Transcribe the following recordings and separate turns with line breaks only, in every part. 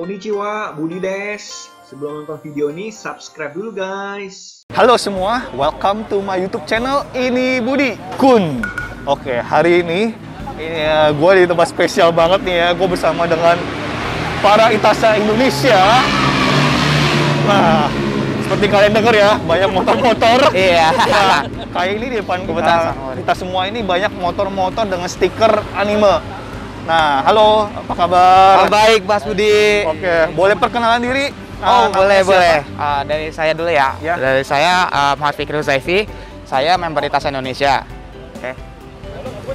Konnichiwa, Budi des. Sebelum nonton video ini, subscribe dulu guys.
Halo semua, welcome to my YouTube channel. Ini Budi Kun. Oke, hari ini gue di tempat spesial banget nih ya. Gue bersama dengan para Itasa Indonesia. Nah, seperti kalian dengar ya, banyak motor-motor.
Iya.
Nah, kayak ini di depan kita semua ini banyak motor-motor dengan stiker anime. Nah, halo, apa kabar?
Baik, Mas Budi.
Oke, boleh perkenalan diri?
Boleh.
Siapa?
Dari saya dulu ya.
Ya.
Dari saya Muhammad Fikri Huzaifi. Saya member Itasa Indonesia.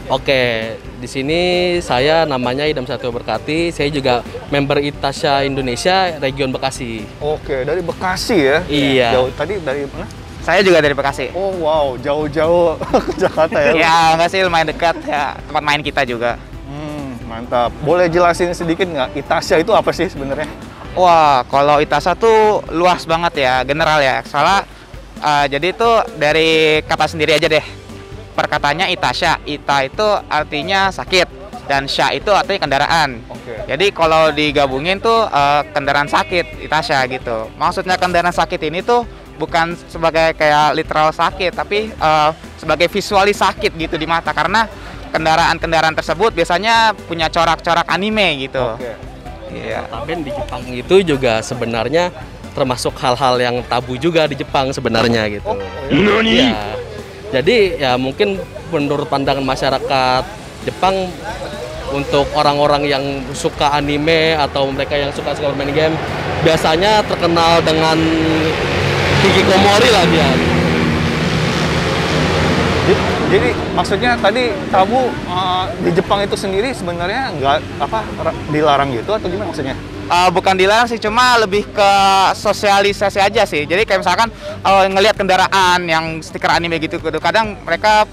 Oke, di sini saya namanya Idam Satrio Berkati. Saya juga member Itasa Indonesia Region Bekasi.
Oke, dari Bekasi ya?
Iya.
Jauh tadi dari mana?
Saya juga dari Bekasi.
Oh wow, jauh-jauh ke Jakarta ya?
Ya, nggak sih, lumayan dekat ya. Tempat main kita juga.
Mantap. Boleh jelasin sedikit nggak, Itasa itu apa sih sebenarnya?
Wah, kalau Itasa tuh luas banget ya, general ya. Soalnya jadi itu dari kata sendiri aja deh. Perkataannya Itasa. Ita itu artinya sakit dan Sya itu artinya kendaraan.
Oke.
Jadi kalau digabungin tuh kendaraan sakit Itasa gitu. Maksudnya kendaraan sakit ini tuh bukan sebagai kayak literal sakit, tapi sebagai visualis sakit gitu di mata, karena kendaraan-kendaraan tersebut biasanya punya corak-corak anime gitu.
Oke.
Iya.
Tapi di Jepang itu juga sebenarnya termasuk hal-hal yang tabu juga di Jepang sebenarnya gitu.
Nani?
Ya. Jadi ya mungkin menurut pandangan masyarakat Jepang, untuk orang-orang yang suka anime atau mereka yang suka bermain game biasanya terkenal dengan hikikomori lah dia.
Jadi maksudnya tadi tabu di Jepang itu sendiri sebenarnya nggak dilarang gitu atau gimana maksudnya?
Bukan dilarang sih, cuma lebih ke sosialisasi aja sih. Jadi kayak misalkan ngelihat kendaraan yang stiker anime gitu, kadang mereka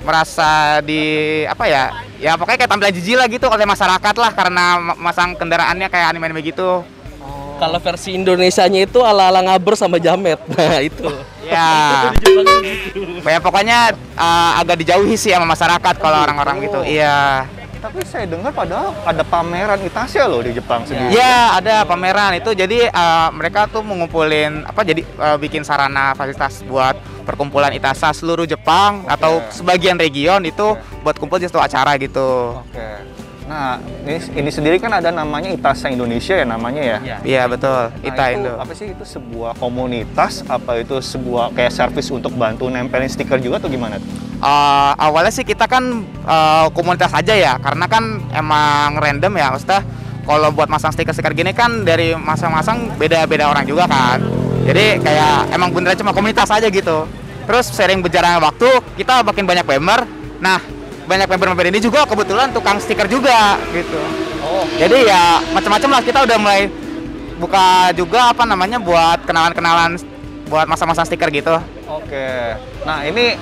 merasa ya pokoknya kayak tampilan jijik lah gitu oleh masyarakat lah, karena masang kendaraannya kayak anime-anime gitu.
Kalau versi Indonesianya itu ala-ala ngaber sama jamet. Nah, itu.
Ya. Ya pokoknya agak dijauhi sih sama masyarakat kalau orang-orang gitu. Iya.
Tapi saya dengar padahal ada pameran Itasa loh di Jepang sendiri.
Iya, ada pameran itu. Jadi mereka tuh mengumpulin bikin sarana fasilitas buat perkumpulan Itasa seluruh Jepang atau sebagian region itu buat kumpul di suatu acara gitu.
Oke. Nah, ini sendiri kan ada namanya Itasa Indonesia ya namanya ya?
Iya, betul.
Nah,
Ita
itu
Indo.
apa sih, itu sebuah komunitas, apa itu sebuah kayak servis untuk bantu nempelin stiker juga atau gimana?
Awalnya sih kita kan komunitas aja ya, karena kan emang random ya, maksudnya kalau buat masang stiker-stiker gini kan dari masang-masang beda-beda orang juga kan. Jadi kayak emang beneran cuma komunitas aja gitu. Terus sering berjalannya waktu, kita makin banyak member. Nah, banyak member-member ini juga kebetulan tukang stiker juga gitu. Jadi ya macam-macam lah, kita udah mulai buka juga buat kenalan-kenalan buat masa-masa stiker gitu.
Oke. Nah, ini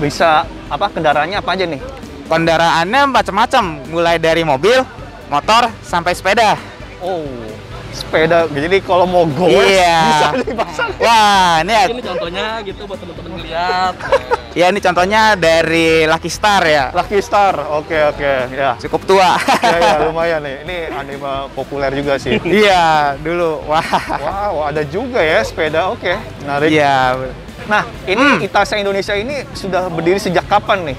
bisa kendaraannya apa aja nih?
Kendaraannya macam-macam, mulai dari mobil, motor sampai sepeda.
Oh, sepeda. Jadi kalau mau goes bisa dipasang.
Wah,
Ini contohnya gitu buat teman-teman ngeliat.
Ya, ini contohnya dari Lucky Star ya.
Lucky Star. Oke. Ya.
Cukup tua.
Ya, lumayan nih. Ini anime populer juga sih.
Iya, dulu.
Wow, ada juga ya sepeda. Oke, menarik.
Iya.
Nah, ini Itasa Indonesia ini sudah berdiri sejak kapan nih?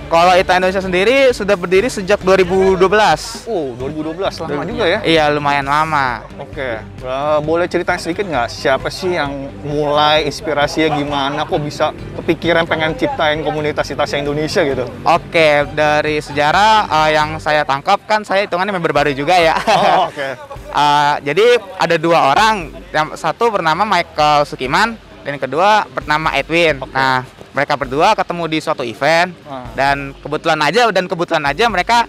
Kalau Ita Indonesia sendiri sudah berdiri sejak 2012.
Oh, 2012, lama juga ya?
Iya, lumayan lama.
Oke, boleh ceritain sedikit nggak siapa sih yang mulai, inspirasinya gimana, kok bisa kepikiran pengen ciptain komunitas Itasa Indonesia gitu?
Oke, dari sejarah yang saya tangkap kan saya hitungannya member baru juga ya.
Oh, oke.
Jadi ada dua orang, yang satu bernama Michael Sukiman dan yang kedua bernama Edwin.
Okay.
Nah, mereka berdua ketemu di suatu event dan kebetulan aja mereka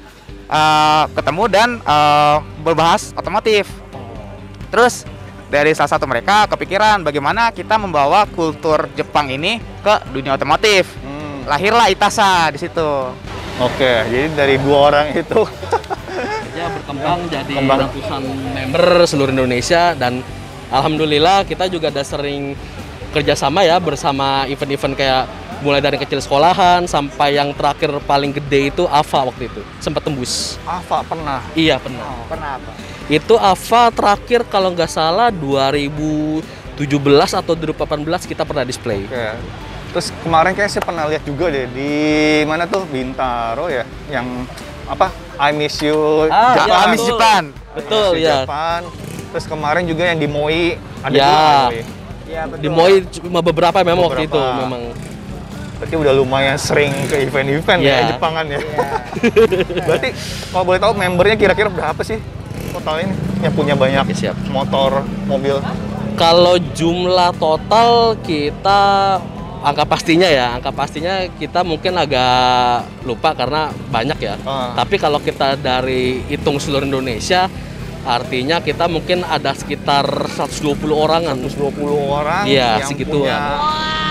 ketemu dan berbahas otomotif. Terus dari salah satu mereka kepikiran bagaimana kita membawa kultur Jepang ini ke dunia otomotif. Lahirlah Itasa di situ.
Oke, jadi dari dua orang itu
Ya berkembang jadi ratusan member seluruh Indonesia, dan alhamdulillah kita juga ada sering kerjasama ya bersama event-event kayak mulai dari kecil sekolahan sampai yang terakhir paling gede itu Ava waktu itu sempat tembus.
Ava pernah.
Iya pernah.
Pernah apa?
Itu Ava terakhir kalau nggak salah 2017 atau 2018 kita pernah display.
Oke. Terus kemarin kayak saya pernah lihat juga deh di mana tuh Bintaro ya, yang apa I Miss You Japan.
iya,
Miss Japan.
Betul
I Miss You
ya.
Japan. Terus kemarin juga yang di Moi ada
Ya.
juga Moi.
Iya, betul.
Di Moi cuma beberapa memang waktu itu
Beberapa.
memang.
Berarti udah lumayan sering ke event-event ya
Iya.
Jepangan ya. Berarti kalau boleh tahu membernya kira-kira berapa sih total ini yang punya banyak
Oke, siap.
motor, mobil?
Kalau jumlah total kita angka pastinya kita mungkin agak lupa karena banyak ya. Tapi kalau kita dari hitung seluruh Indonesia, artinya kita mungkin ada sekitar 120 orangan.
120 orang
Iya,
yang
segituan.
punya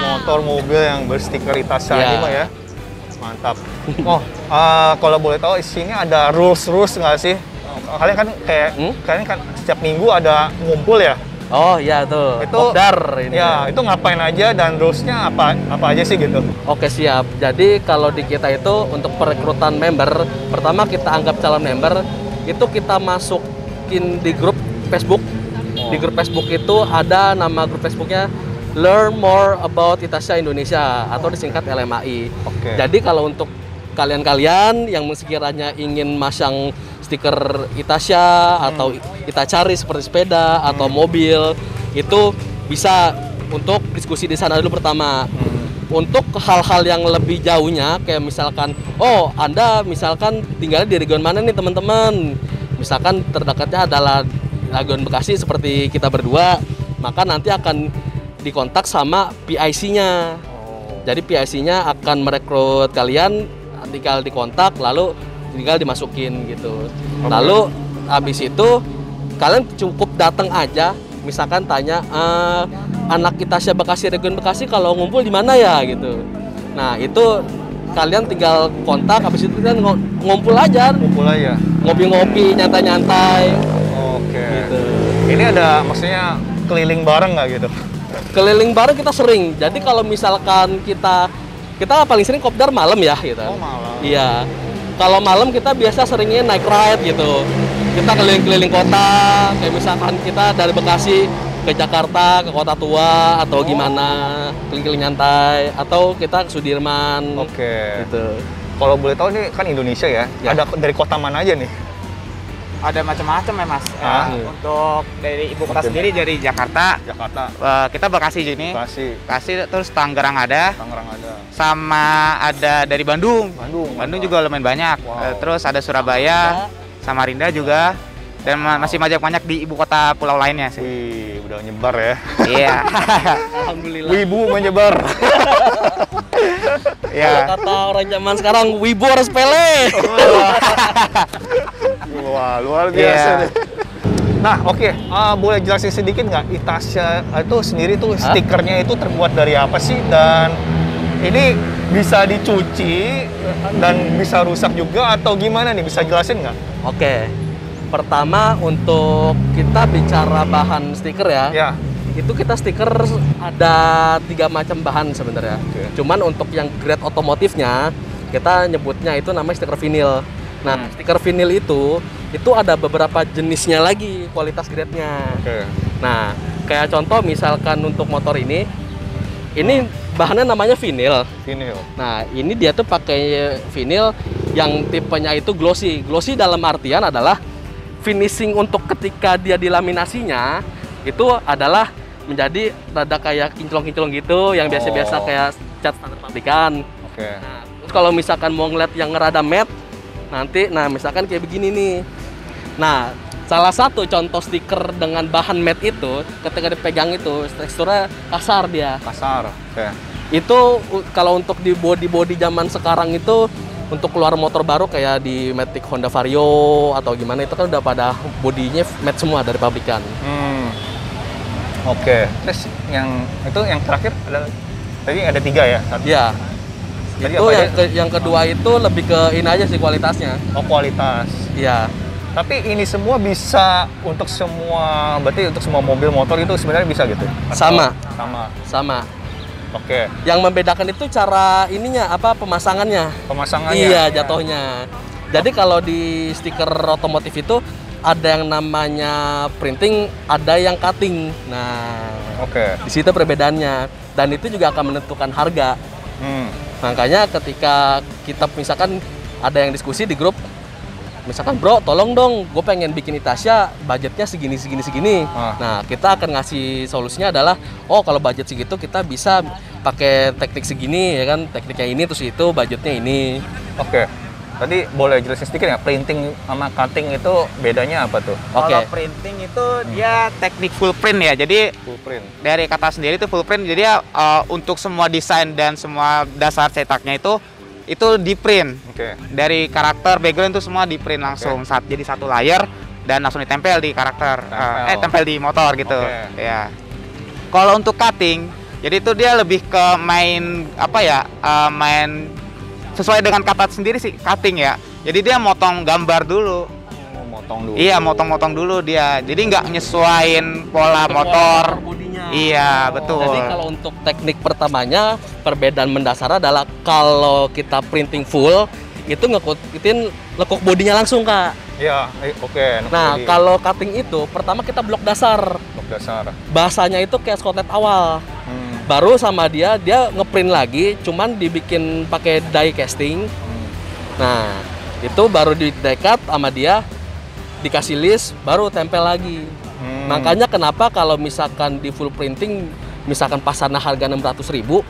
motor, mobil yang berstiker Itacha
Iya.
ini mah ya. Mantap. Oh, kalau boleh tahu isinya ada rules nggak sih? Kalian kan kalian kan setiap minggu ada ngumpul ya?
Oh iya tuh,
Itu
kopdar ini.
Ya, itu ngapain aja dan rulesnya apa aja sih gitu?
Oke siap. Jadi kalau di kita itu untuk perekrutan member, pertama kita anggap calon member, itu kita masukin di grup Facebook. Di grup Facebook itu ada nama grup Facebooknya Learn More About Itacha Indonesia atau disingkat LMAI.
Oke.
Jadi kalau untuk kalian-kalian yang sekiranya ingin masang stiker Itacha atau Itachari seperti sepeda atau mobil, itu bisa untuk diskusi di sana dulu pertama. Untuk hal-hal yang lebih jauhnya kayak misalkan, oh Anda misalkan tinggalnya di region mana nih teman-teman, misalkan terdekatnya adalah Region Bekasi seperti kita berdua, maka nanti akan dikontak sama PIC-nya. Jadi PIC-nya akan merekrut kalian, tinggal dikontak lalu tinggal dimasukin gitu. Lalu habis itu kalian cukup datang aja, misalkan tanya anak Itacha Bekasi Region Bekasi kalau ngumpul di mana ya gitu. Nah, itu kalian tinggal kontak, habis itu kan ngumpul aja.
Ngumpul aja.
Ngopi-ngopi, nyantai-nyantai.
Oke.
Gitu.
Ini ada maksudnya keliling bareng nggak gitu?
Keliling bareng kita sering. Jadi kalau misalkan kita paling sering kopdar malam ya gitu.
Oh, malam.
Iya. Kalau malam kita biasa seringnya naik ride gitu. Kita keliling-keliling kota, kayak misalkan kita dari Bekasi ke Jakarta, ke Kota Tua atau gimana, keliling-keliling nyantai, atau kita ke Sudirman.
Oke.
Gitu.
Kalau boleh tahu ini kan Indonesia ya.
Ya.
Ada dari kota mana aja nih?
Ada macam-macam ya Mas. Untuk dari ibu kota
Oke.
sendiri dari Jakarta,
Jakarta,
kita Bekasi sini.
Bekasi,
Terus Tangerang ada,
Tangerang ada.
sama ada dari Bandung. Bandung juga lumayan banyak.
Wow.
Terus ada Surabaya, Samarinda juga, dan masih banyak di ibu kota pulau lainnya sih.
Wih, udah nyebar ya.
Iya.
Alhamdulillah.
Wibu menyebar.
Iya.
Kata orang zaman sekarang, wibu harus pele.
Wah, luar biasa
Iya.
deh. Nah, oke. Boleh jelasin sedikit nggak Itacha itu sendiri tuh stikernya itu terbuat dari apa sih? Dan ini bisa dicuci dan bisa rusak juga atau gimana nih? Bisa jelasin nggak?
Oke. Pertama untuk kita bicara bahan stiker ya.
Ya.
Itu kita stiker ada 3 macam bahan sebenarnya.
Oke.
Cuman untuk yang grade otomotifnya kita nyebutnya itu namanya stiker vinil. Nah, stiker vinil itu ada beberapa jenisnya lagi kualitas grade-nya.
Oke.
Nah, kayak contoh misalkan untuk motor ini bahannya namanya vinil.
Vinil.
Nah, ini dia tuh pakai vinil yang tipenya itu glossy. Glossy dalam artian adalah finishing untuk ketika dia dilaminasinya itu adalah menjadi rada kayak kinclong-kinclong gitu, yang biasa-biasa kayak cat standar pabrikan.
Oke.
Nah, terus kalau misalkan mau ngeliat yang rada matte, nanti, nah misalkan kayak begini nih. Nah, salah satu contoh stiker dengan bahan matte itu, ketika dipegang itu teksturnya kasar dia.
Kasar. Oke.
Itu kalau untuk di body zaman sekarang itu untuk keluar motor baru kayak di Matic Honda Vario atau gimana itu kan udah pada bodinya matte semua dari pabrikan.
Oke. Terus yang terakhir tadi ada 3 ya?
Iya.
Tadi
Itu
apa aja?
yang kedua itu lebih ke ini aja sih kualitasnya.
Oh, kualitas.
Iya.
Tapi ini semua bisa berarti untuk semua mobil motor itu sebenarnya bisa gitu? Atau
Sama.
Sama.
Sama.
Oke.
Yang membedakan itu cara ininya apa pemasangannya.
Pemasangannya.
Iya, jatuhnya. Jadi kalau di stiker otomotif itu ada yang namanya printing, ada yang cutting. Nah,
Oke.
di situ perbedaannya. Dan itu juga akan menentukan harga. Makanya ketika kita misalkan ada yang diskusi di grup, misalkan bro tolong dong gue pengen bikin Itasha budgetnya segini. Nah kita akan ngasih solusinya adalah oh kalau budget segitu kita bisa pakai teknik segini ya kan, tekniknya ini terus itu budgetnya ini.
Oke. Tadi boleh jelasin sedikit ya, printing sama cutting itu bedanya apa tuh?
Oke.
Kalau printing itu dia teknik full print ya. Jadi
Full print.
dari kata sendiri itu full print. Jadi untuk semua desain dan semua dasar cetaknya itu di print.
Oke.
Dari karakter background itu semua di print langsung jadi satu layer dan langsung ditempel di karakter. Tempel di motor gitu. Ya. Kalau untuk cutting, jadi itu dia lebih ke main apa ya? Main sesuai dengan kata sendiri sih cutting ya. Jadi dia motong gambar dulu.
Motong dulu.
Iya, motong-motong dulu dia. Jadi nggak nyesuain pola motor.
Bodinya.
Iya, betul.
Jadi kalau untuk teknik pertamanya perbedaan mendasar adalah kalau kita printing full itu ngikutin lekuk bodinya langsung Kak.
Iya, oke.
Nah kalau cutting itu pertama kita blok dasar.
Blok dasar.
Bahasanya itu kayak skotlet awal. Baru sama dia ngeprint lagi, cuman dibikin pakai die casting. Nah, itu baru di die cut sama dia, dikasih list, baru tempel lagi. Makanya kenapa kalau misalkan di full printing, misalkan pasarnya harga 600.000,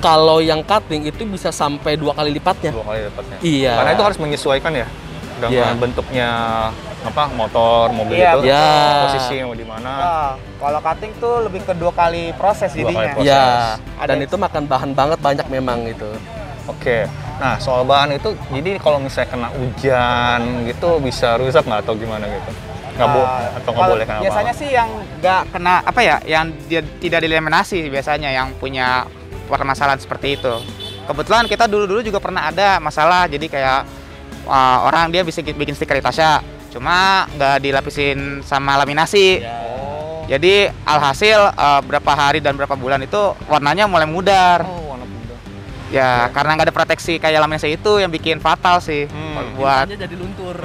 kalau yang cutting itu bisa sampai 2 kali lipatnya.
2 kali lipatnya.
Iya.
Karena itu harus menyesuaikan ya dengan bentuknya apa motor, mobil
Iya,
itu.
Iya.
Posisi mau di mana.
Kalau cutting tuh lebih ke 2 kali proses
Dua kali
jadinya.
proses.
Iya.
Ada-
Dan itu makan bahan banget banyak memang itu.
Oke. Nah, soal bahan itu, jadi kalau misalnya kena hujan gitu bisa rusak nggak atau gimana gitu? Nggak atau nggak
Kalau
boleh kena
biasanya
apa-apa?
sih yang nggak kena apa ya, yang dia tidak dilaminasi biasanya yang punya permasalahan seperti itu. Kebetulan kita dulu juga pernah ada masalah, jadi kayak orang dia bisa bikin stiker Itasha, cuma nggak dilapisin sama laminasi. Jadi alhasil berapa hari dan berapa bulan itu warnanya mulai mudar.
Oh, warna muda.
Ya karena nggak ada proteksi kayak laminasi itu yang bikin fatal sih buat.
Tintanya jadi luntur.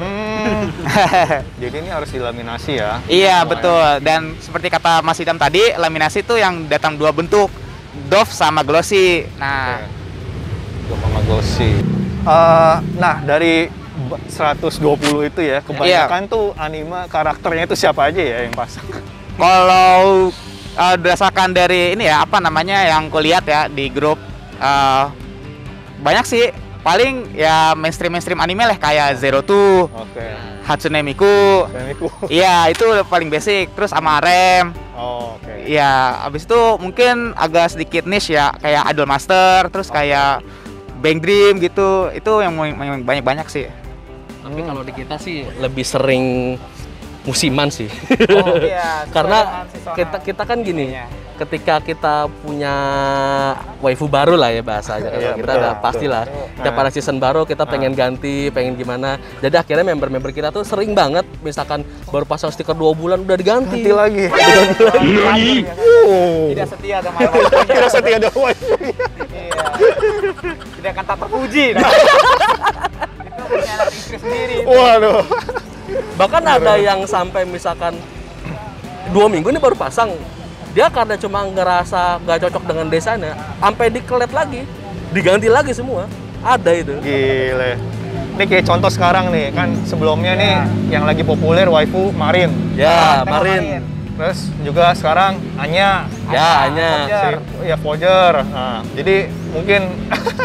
Jadi ini harus dilaminasi ya?
Iya betul, dan seperti kata Mas Idam tadi, laminasi itu yang datang 2 bentuk, doff sama glossy. Nah,
Sama glossy. Nah, dari 120 itu ya, kebanyakan tuh anime karakternya itu siapa aja ya yang pasang?
kalau berdasarkan dari ini ya apa namanya yang kulihat ya di grup, banyak sih. Paling ya mainstream anime lah kayak Zero Two,
Oke.
Hatsune Miku.
Semiku.
Iya itu paling basic. Terus sama Rem.
Oh, oke.
Ya, abis itu mungkin agak sedikit niche ya, kayak Idol Master, terus kayak Bang Dream gitu. Itu yang banyak sih.
Tapi kalau di kita sih lebih sering musiman sih.
Oh iya.
Karena kita kan gini, ketika kita punya waifu baru lah ya bahasanya. Kalau
Iya,
kita
betul,
udah pastilah. Tiap ada season baru kita pengen ganti, pengen gimana. Jadi akhirnya member-member kita tuh sering banget, misalkan baru pasang stiker 2 bulan udah diganti.
Ganti lagi.
Tidak setia sama waifunya.
Tidak setia ada wifi.
Iya. Tidak akan tak terpuji. Itu punya anak istri sendiri.
Waduh.
Bahkan ada yang sampai misalkan 2 minggu ini baru pasang, dia karena cuma ngerasa nggak cocok dengan desainnya, sampai dikelet lagi, diganti lagi semua. Ada itu.
Gile. Ini kayak contoh sekarang nih, kan sebelumnya nih yang lagi populer waifu Marin.
Ya, Marin.
Terus juga sekarang Anya.
Ya, hanya.
Ya, Voyager. Nah, jadi mungkin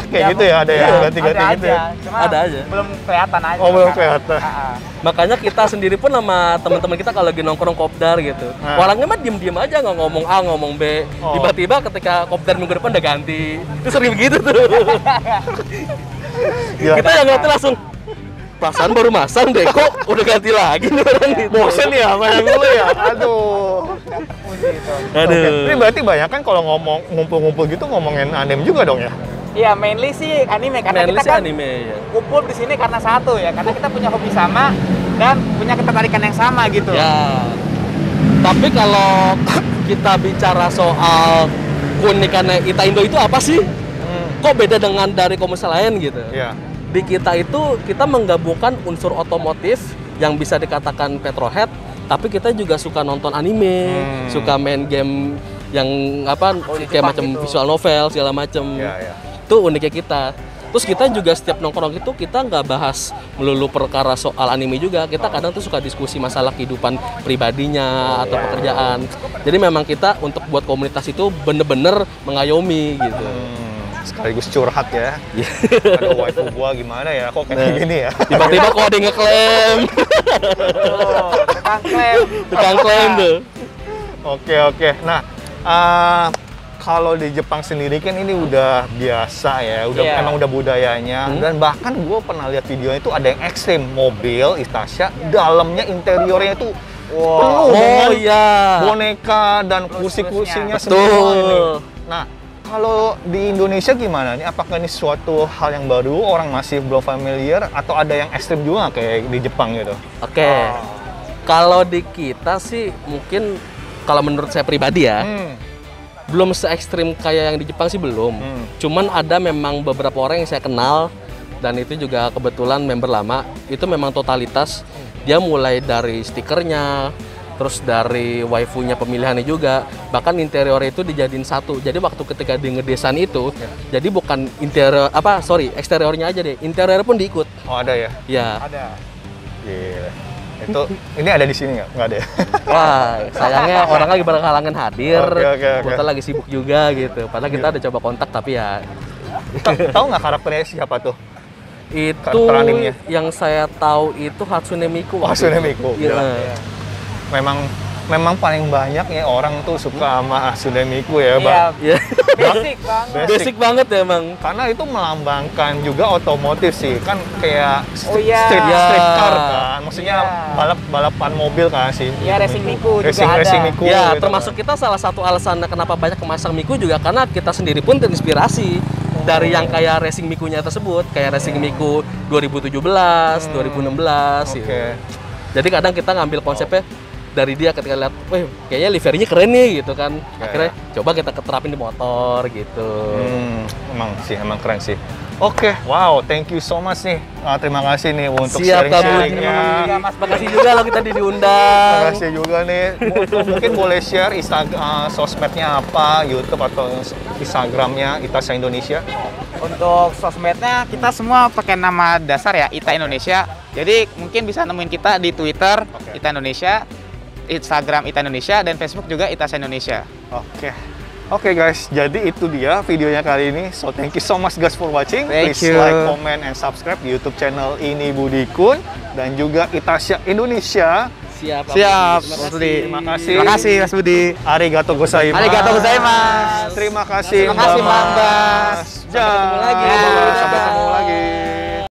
kayak gitu ya, ada yang ganti-ganti
ada
gitu
aja.
ya.
Cuma
Ada aja.
belum kelihatan aja.
Oh, belum
sekarang.
kelihatan.
Makanya kita sendiri pun sama teman-teman kita kalau lagi nongkrong kopdar gitu. Orangnya mah diem-diem aja, nggak ngomong A, ngomong B.
Oh.
Tiba-tiba ketika kopdar minggu depan udah ganti. Itu sering begitu tuh.
Gila.
Kita yang ngerti langsung, perasaan baru masang deh, kok udah ganti lagi nih orang gitu.
Bosen ya main dulu ya. Aduh.
Aduh.
Ini berarti banyak kan kalau ngomong ngumpul-ngumpul gitu ngomongin anime juga dong ya?
Iya, mainly sih anime karena
Mainly
kita
sih
kan
anime ya.
kumpul di sini karena satu ya, karena kita punya hobi sama dan punya ketertarikan yang sama gitu.
Ya. Tapi kalau kita bicara soal keunikannya Ita Indo itu apa sih? Kok beda dengan dari komersial lain gitu?
Iya.
Di kita itu kita menggabungkan unsur otomotif yang bisa dikatakan petrolhead, tapi kita juga suka nonton anime, suka main game yang apa kayak macam visual novel segala macam.
Iya.
Itu uniknya kita. Terus kita juga setiap nongkrong itu kita nggak bahas melulu perkara soal anime juga. Kita kadang tuh suka diskusi masalah kehidupan pribadinya atau pekerjaan. Jadi memang kita untuk buat komunitas itu bener-bener mengayomi gitu.
Sekaligus curhat ya. Ada waifu gua gimana ya, kok kayak gini ya.
Tiba-tiba kok ada yang ngeklaim. Tukang klaim tuh.
Oke. Nah, kalau di Jepang sendiri kan ini udah biasa ya, emang udah budayanya. Dan bahkan gue pernah lihat videonya itu ada yang ekstrim, mobil Itasha, dalamnya interiornya itu penuh dengan boneka dan kursi-kursinya semua ini. Nah, kalau di Indonesia gimana nih? Apakah ini suatu hal yang baru, orang masih belum familiar, atau ada yang ekstrim juga kayak di Jepang gitu?
Oke. Kalau di kita sih mungkin kalau menurut saya pribadi ya, belum se-ekstrim kayak yang di Jepang sih belum. Cuman ada memang beberapa orang yang saya kenal dan itu juga kebetulan member lama. Itu memang totalitas dia mulai dari stikernya, terus dari waifunya pemilihannya juga, bahkan interior itu dijadiin satu. Jadi waktu ketika dia ngedesain itu, jadi bukan eksteriornya aja deh, interior pun diikut.
Oh ada ya?
Ya.
Ada. Gila. Itu ini ada di sini nggak? Nggak ada ya?
Wah, sayangnya orang lagi berhalangan hadir.
Oke.
Kita lagi sibuk juga gitu. Padahal kita udah coba kontak tapi ya
Tahu nggak karakternya siapa tuh?
itu
Karakter animenya?
yang saya tahu itu Hatsune Miku.
Hatsune Miku.
Iya.
Memang paling banyak ya orang tuh suka sama Hatsune Miku ya, Bang.
Iya.
Basic banget.
Basic banget ya emang.
Karena itu melambangkan juga otomotif sih, kan kayak
iya.
street car kan, maksudnya balapan mobil kan sih.
Iya, racing Miku juga
racing
ada.
Miku.
Ya,
gitu
termasuk
kan.
kita salah satu alasan kenapa banyak memasang Miku juga karena kita sendiri pun terinspirasi dari yang kayak racing Mikunya tersebut, kayak racing Miku 2017, 2016 gitu. Jadi kadang kita ngambil konsepnya dari dia ketika lihat, wah kayaknya liverynya keren nih gitu kan. Akhirnya coba kita terapin di motor gitu.
Emang keren sih. Oke, wow, thank you so much nih. Terima kasih nih untuk
Siap,
sharing-sharingnya.
Makasih juga lo kita diundang.
Terima kasih juga nih. Mungkin boleh share sosmednya apa, YouTube atau Instagramnya Itasha Indonesia.
Untuk sosmednya kita semua pakai nama dasar ya, Ita Indonesia. Jadi mungkin bisa nemuin kita di Twitter Ita Indonesia, Instagram Ita Indonesia, dan Facebook juga Itasha Indonesia.
Oke guys, jadi itu dia videonya kali ini. So thank you so much guys for watching.
Thank
Please
you.
like, comment, and subscribe di YouTube channel Ini Budi Kun dan juga Itasha Indonesia.
Siap,
Mas Budi.
Terima kasih.
Terima kasih Mas Budi.
Arigato gozaimasu.
Arigato gozaimasu.
Terima kasih
Terima kasih,
Mbak
Mbak.
Mas.